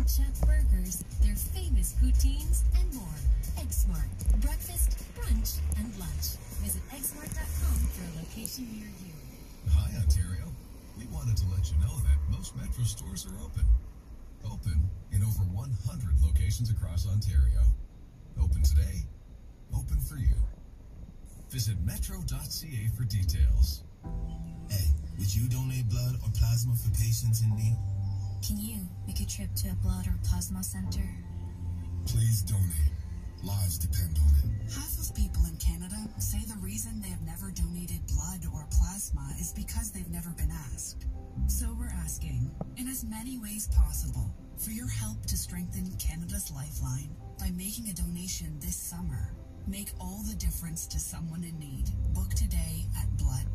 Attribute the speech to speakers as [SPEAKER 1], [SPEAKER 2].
[SPEAKER 1] Chef burgers, their famous poutines, and more. Eggsmart. Breakfast, brunch, and lunch. Visit eggsmart.com for a location near you.
[SPEAKER 2] Hi, Ontario. We wanted to let you know that most Metro stores are open. Open in over 100 locations across Ontario. Open today. Open for you. Visit metro.ca for details.
[SPEAKER 3] Hey, would you donate blood or plasma for patients in need?
[SPEAKER 1] Can you make a trip to a blood or plasma center?
[SPEAKER 3] Please donate. Lives depend on it.
[SPEAKER 4] Half of people in Canada say the reason they have never donated blood or plasma is because they've never been asked. So we're asking, in as many ways possible, for your help to strengthen Canada's lifeline by making a donation this summer. Make all the difference to someone in need. Book today at blood.